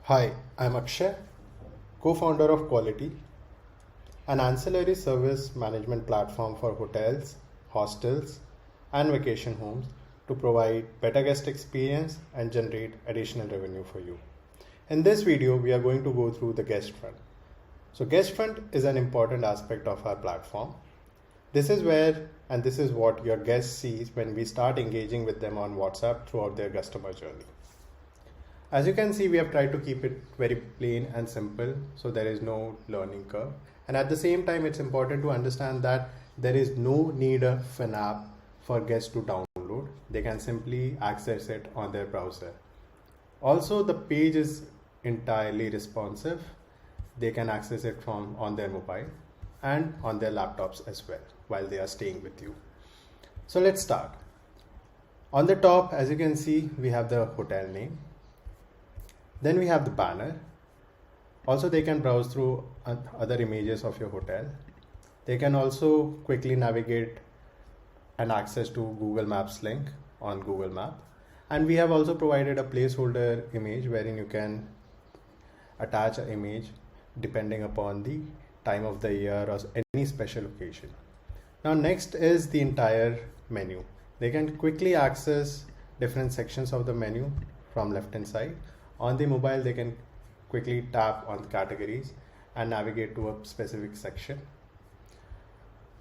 Hi, I'm Akshay, co founder of Quality, an ancillary service management platform for hotels, hostels, and vacation homes to provide better guest experience and generate additional revenue for you. In this video, we are going to go through the guest front. So, guest front is an important aspect of our platform. This is where and this is what your guest sees when we start engaging with them on WhatsApp throughout their customer journey. As you can see, we have tried to keep it very plain and simple, so there is no learning curve. And at the same time, it's important to understand that there is no need of an app for guests to download. They can simply access it on their browser. Also, the page is entirely responsive. They can access it from on their mobile and on their laptops as well while they are staying with you. So let's start. On the top, as you can see, we have the hotel name. Then we have the banner. Also, they can browse through other images of your hotel. They can also quickly navigate and access to Google Maps link on Google Map. And we have also provided a placeholder image wherein you can attach an image depending upon the time of the year or any special occasion. Now, next is the entire menu. They can quickly access different sections of the menu from left hand side. On the mobile, they can quickly tap on the categories and navigate to a specific section.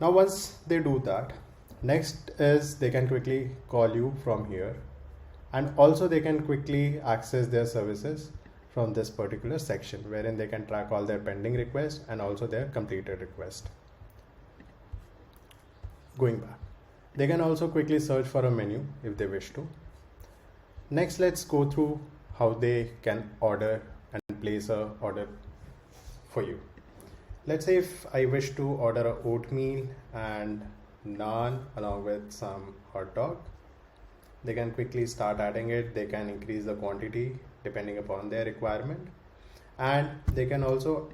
Now, once they do that, next is they can quickly call you from here, and also they can quickly access their services from this particular section wherein they can track all their pending requests and also their completed request. Going back, they can also quickly search for a menu if they wish to. Next, let's go through how they can order and place a order for you. Let's say if I wish to order a oatmeal and naan along with some hot dog, they can quickly start adding it. They can increase the quantity depending upon their requirement, and they can also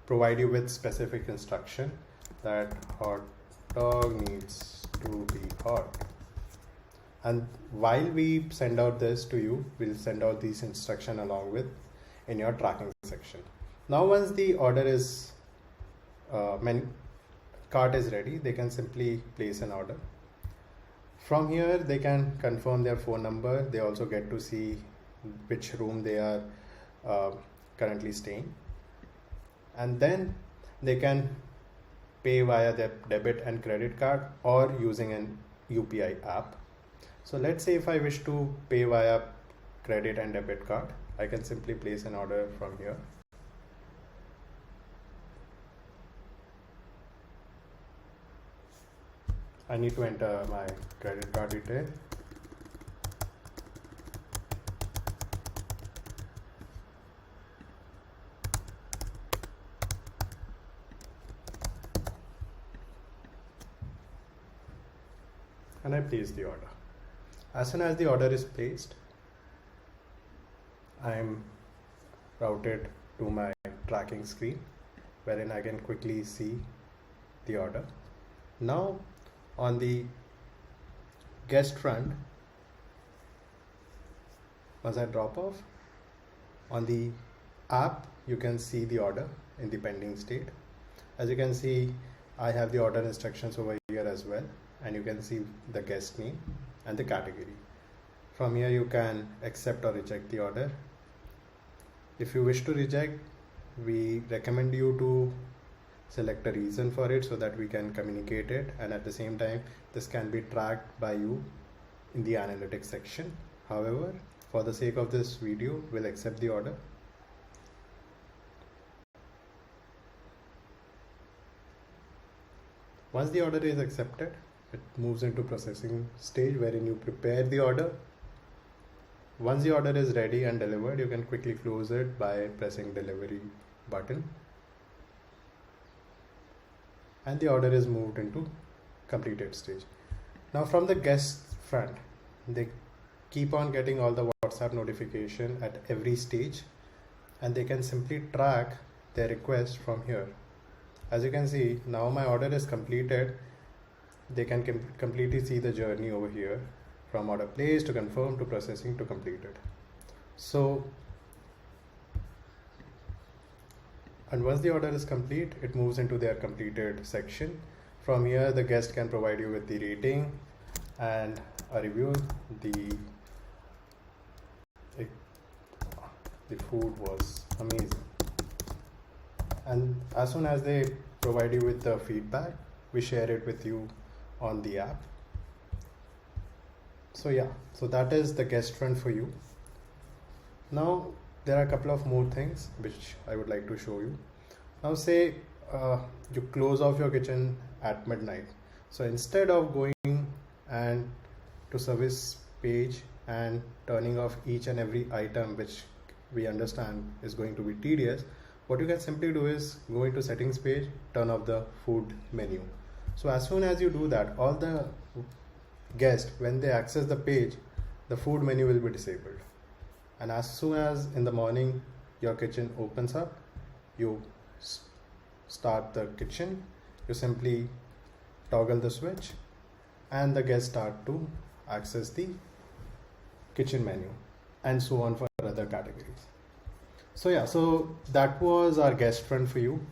provide you with specific instruction that hot dog needs to be hot. And while we send out this to you, we'll send out these instruction along with in your tracking section. Now, once the order is cart is ready, they can simply place an order. From here, they can confirm their phone number. They also get to see which room they are currently staying, and then they can pay via their debit and credit card or using an UPI app. So let's say if I wish to pay via credit and debit card, I can simply place an order from here. I need to enter my credit card detail. And I place the order. As soon as the order is placed, I am routed to my tracking screen wherein I can quickly see the order. Now, on the guest front, once I drop off, on the app, you can see the order in the pending state. As you can see, I have the order instructions over here as well, and you can see the guest name and the category. From here, you can accept or reject the order. If you wish to reject, we recommend you to select a reason for it so that we can communicate it, and at the same time this can be tracked by you in the analytics section. However, for the sake of this video, we'll accept the order. Once the order is accepted, it moves into processing stage wherein you prepare the order. Once the order is ready and delivered, you can quickly close it by pressing delivery button, and the order is moved into completed stage. Now, from the guest front, they keep on getting all the WhatsApp notification at every stage, and they can simply track their request from here. As you can see, now my order is completed. They can completely see the journey over here from order placed to confirm to processing to completed. So And once the order is complete, it moves into their completed section. From here, the guest can provide you with the rating and a review. It, the food was amazing. And as soon as they provide you with the feedback, we share it with you on the app. So yeah, so that is the guest front for you. Now there are a couple of more things which I would like to show you. Now say you close off your kitchen at midnight. So instead of going and to service page and turning off each and every item, which we understand is going to be tedious, what you can simply do is go into settings page, turn off the food menu. So as soon as you do that, all the guests, when they access the page, the food menu will be disabled. And as soon as in the morning your kitchen opens up, you start the kitchen, you simply toggle the switch and the guests start to access the kitchen menu, and so on for other categories. So yeah, so that was our guest front for you.